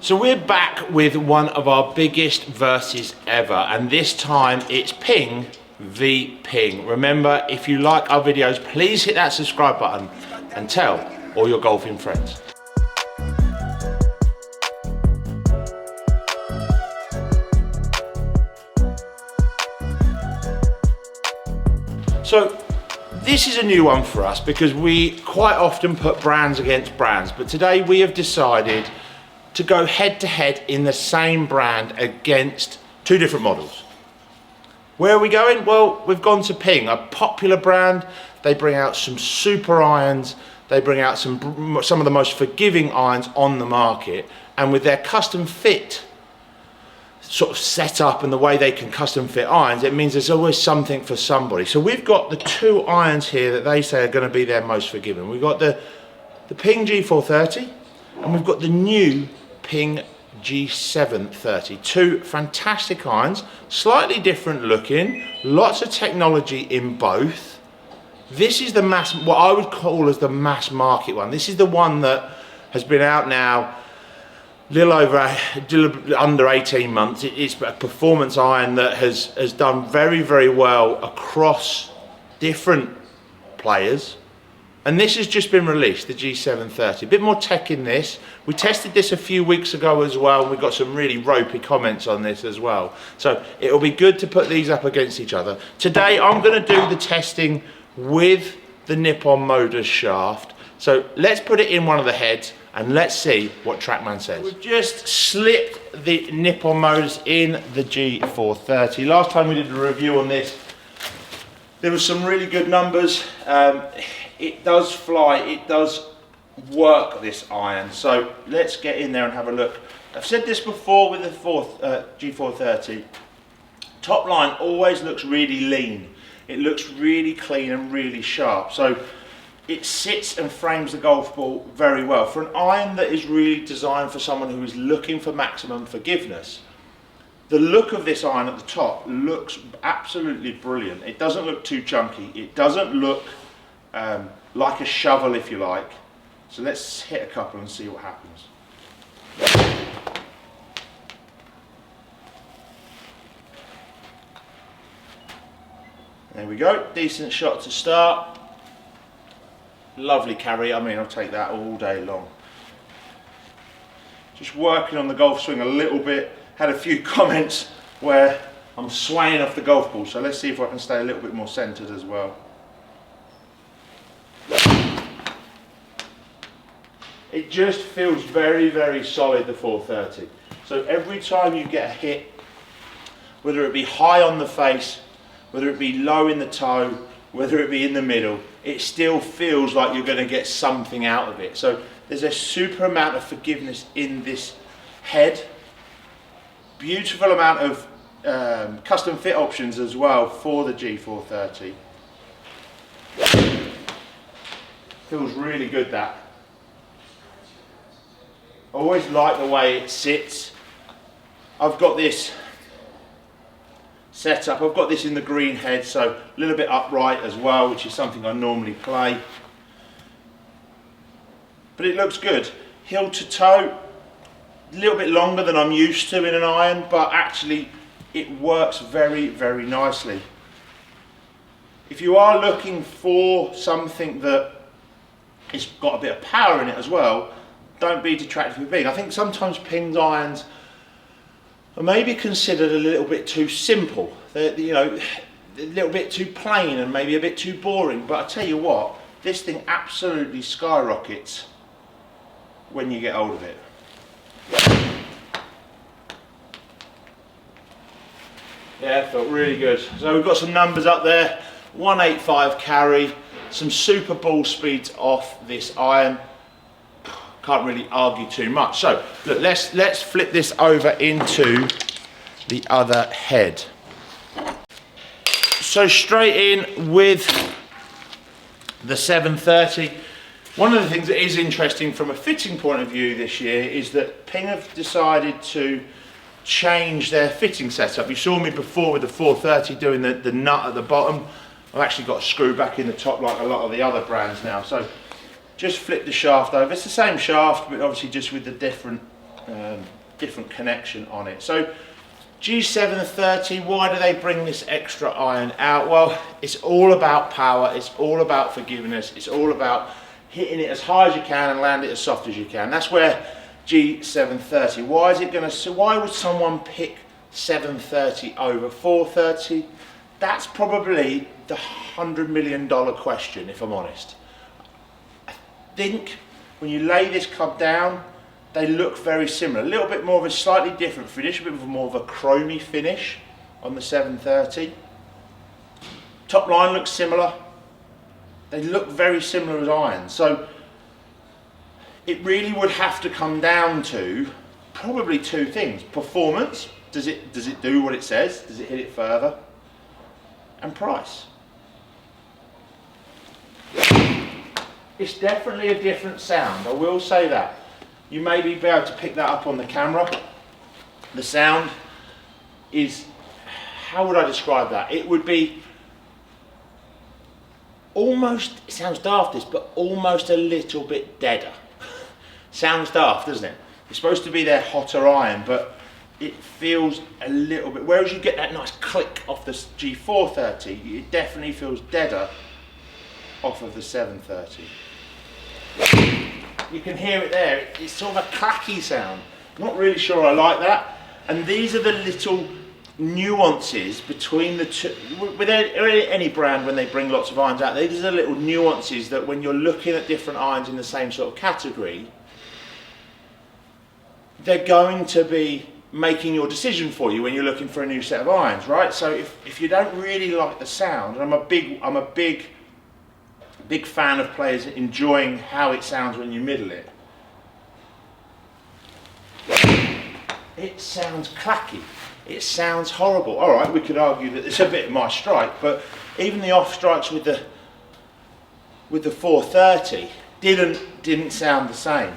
So we're back with one of our biggest verses ever, and this time it's Ping v Ping. Remember, if you like our videos, please hit that subscribe button and tell all your golfing friends. So this is a new one for us because we quite often put brands against brands, but today we have decided to go head to head in the same brand against two different models. Where are we going? Well, we've gone to Ping, a popular brand. They bring out some super irons. They bring out some of the most forgiving irons on the market, and with their custom fit sort of setup and the way they can custom fit irons, it means there's always something for somebody. So we've got the two irons here that they say are going to be their most forgiving. We've got the Ping G430 and we've got the new Ping G730. Two fantastic irons, slightly different looking, lots of technology in both. This is the mass, what I would call as the mass market one. This is the one that has been out now little under 18 months. It's a performance iron that has done very, very well across different players. And this has just been released, the G730. A bit more tech in this. We tested this a few weeks ago as well, and we got some really ropey comments on this as well. So it'll be good to put these up against each other. Today I'm going to do the testing with the Nippon Motors shaft. So let's put it in one of the heads and let's see what TrackMan says. We've just slipped the Nippon Motors in the G430. Last time we did a review on this, there were some really good numbers. It does fly, it does work, this iron. So let's get in there and have a look. I've said this before with the G430. Top line always looks really lean. It looks really clean and really sharp. So it sits and frames the golf ball very well. For an iron that is really designed for someone who is looking for maximum forgiveness, the look of this iron at the top looks absolutely brilliant. It doesn't look too chunky. It doesn't look like a shovel, if you like. So let's hit a couple and see what happens. There we go, decent shot to start. Lovely carry, I mean, I'll take that all day long. Just working on the golf swing a little bit. Had a few comments where I'm swaying off the golf ball, so let's see if I can stay a little bit more centered as well. It just feels very, very solid, the 430. So every time you get a hit, whether it be high on the face, whether it be low in the toe, whether it be in the middle, it still feels like you're going to get something out of it. So there's a super amount of forgiveness in this head. Beautiful amount of custom fit options as well for the G430. Feels really good, that. I always like the way it sits. I've got this set up, I've got this in the green head, so a little bit upright as well, which is something I normally play. But it looks good. Heel to toe, a little bit longer than I'm used to in an iron, but actually it works very, very nicely. If you are looking for something that has got a bit of power in it as well, don't be detracted from Ping. I think sometimes Ping's irons are maybe considered a little bit too simple. They're, you know, a little bit too plain and maybe a bit too boring. But I tell you what, this thing absolutely skyrockets when you get hold of it. Yeah, felt really good. So we've got some numbers up there. 185 carry, some super ball speeds off this iron. Can't really argue too much. So look, let's flip this over into the other head. So straight in with the 730. One of the things that is interesting from a fitting point of view this year is that Ping have decided to change their fitting setup. You saw me before with the 430 doing the nut at the bottom. I've actually got a screw back in the top like a lot of the other brands now. So just flip the shaft over. It's the same shaft, but obviously just with the different different connection on it. So G730, why do they bring this extra iron out? Well, it's all about power, it's all about forgiveness, it's all about hitting it as high as you can and land it as soft as you can. That's where G730, why would someone pick 730 over 430? That's probably the $100 million question, if I'm honest. I think when you lay this club down, they look very similar. A little bit more of a slightly different finish, a bit more of a chromy finish on the 730. Top line looks similar. They look very similar as irons. So it really would have to come down to probably two things. Performance, does it do what it says? Does it hit it further? And price. It's definitely a different sound, I will say that. You may be able to pick that up on the camera. The sound is, how would I describe that? It would be almost, it sounds daft this, but almost a little bit deader. Sounds daft, doesn't it? It's supposed to be their hotter iron, but it feels a little bit, whereas you get that nice click off the G430, it definitely feels deader off of the 730. You can hear it there, it's sort of a clacky sound. Not really sure I like that. And these are the little nuances between the two. With any brand, when they bring lots of irons out, these are little nuances that when you're looking at different irons in the same sort of category, they're going to be making your decision for you when you're looking for a new set of irons, right? So if you don't really like the sound, and I'm a big fan of players enjoying how it sounds when you middle it. It sounds clacky. It sounds horrible. All right, we could argue that it's a bit of my strike, but even the off strikes with the 430 didn't sound the same.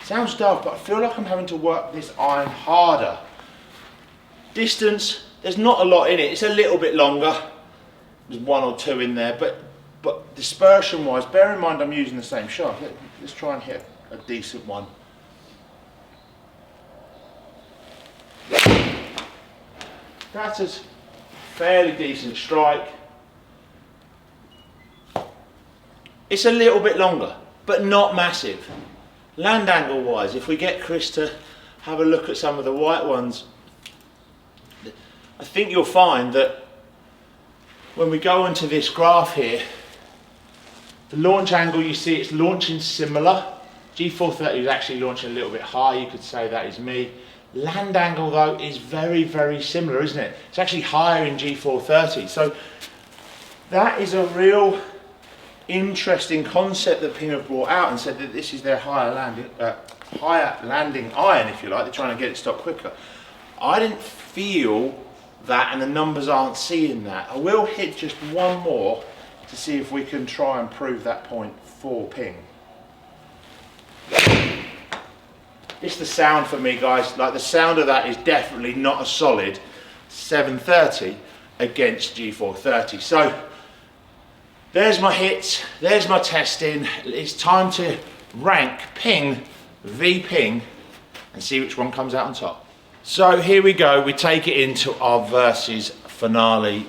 Sounds daft, but I feel like I'm having to work this iron harder. Distance, there's not a lot in it. It's a little bit longer. There's one or two in there, but dispersion wise, bear in mind I'm using the same shaft. Let's try and hit a decent one. That's a fairly decent strike. It's a little bit longer, but not massive. Land angle wise, if we get Chris to have a look at some of the white ones, I think you'll find that when we go into this graph here, the launch angle, you see it's launching similar. G430 is actually launching a little bit high, you could say that is me. Land angle though is very, very similar, isn't it? It's actually higher in G430. So that is a real interesting concept that Ping have brought out and said that this is their higher landing iron, if you like. They're trying to get it stopped quicker. I didn't feel that, and the numbers aren't seeing that. I will hit just one more to see if we can try and prove that point for Ping. It's the sound for me, guys. Like, the sound of that is definitely not a solid 730 against G430. So there's my hits, there's my testing. It's time to rank Ping v Ping and see which one comes out on top. So here we go, we take it into our versus finale.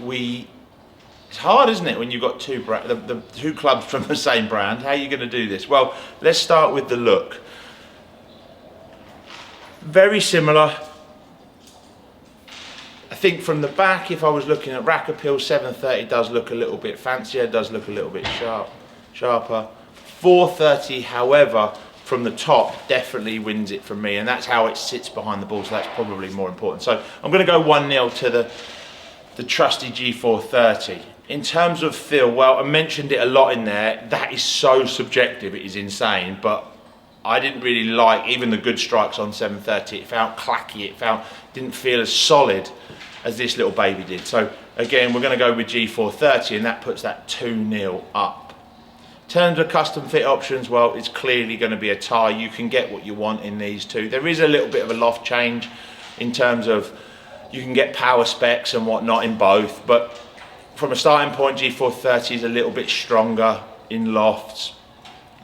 It's hard, isn't it, when you've got the two clubs from the same brand? How are you going to do this? Well, let's start with the look. Very similar. I think from the back, if I was looking at rack appeal, 730 does look a little bit fancier, does look a little bit sharper. 430, however, from the top definitely wins it from me, and that's how it sits behind the ball, so that's probably more important. So I'm going to go 1-0 to the trusty G430. In terms of feel, well, I mentioned it a lot in there. That is so subjective, it is insane, but I didn't really like even the good strikes on 730. It felt clacky, didn't feel as solid as this little baby did. So again, we're going to go with G430, and that puts that 2-0 up. In terms of custom fit options, well, it's clearly going to be a tie. You can get what you want in these two. There is a little bit of a loft change in terms of You can get power specs and whatnot in both, but from a starting point, G430 is a little bit stronger in lofts.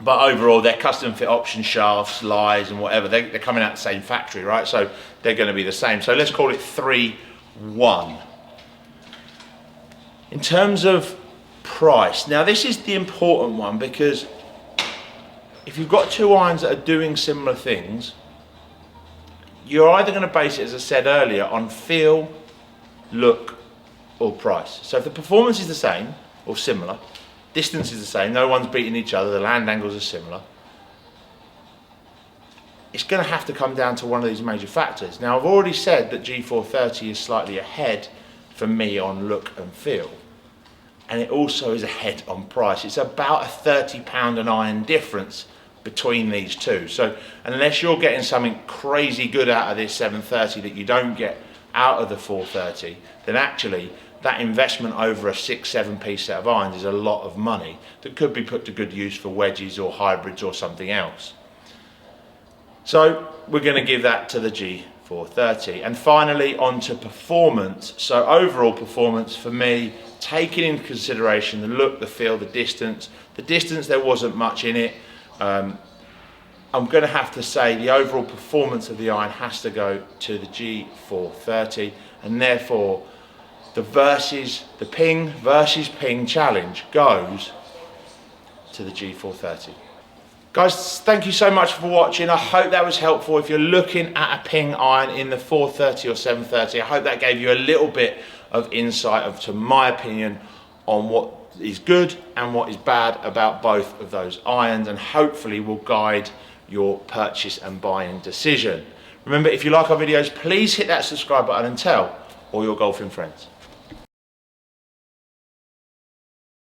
But overall, they're custom fit option shafts, lies and whatever, they're coming out the same factory, right? So they're going to be the same. So let's call it 3-1. In terms of price, now this is the important one, because if you've got two irons that are doing similar things, you're either going to base it, as I said earlier, on feel, look or price. So if the performance is the same or similar, distance is the same, no one's beating each other, the land angles are similar, it's going to have to come down to one of these major factors. Now I've already said that G430 is slightly ahead for me on look and feel, and it also is ahead on price. It's about a £30 an iron difference between these two. So unless you're getting something crazy good out of this 730 that you don't get out of the 430, then actually that investment over a 6-7 piece set of irons is a lot of money that could be put to good use for wedges or hybrids or something else. So we're going to give that to the G430. And finally, on to performance. So overall performance for me, taking into consideration the look, the feel, the distance. The distance, there wasn't much in it. I'm going to have to say the overall performance of the iron has to go to the G430, and therefore the Ping versus Ping challenge goes to the G430. Guys, thank you so much for watching. I hope that was helpful. If you're looking at a Ping iron in the 430 or 730, I hope that gave you a little bit of insight to my opinion on what is good and what is bad about both of those irons, and hopefully will guide your purchase and buying decision. Remember, if you like our videos, please hit that subscribe button and tell all your golfing friends.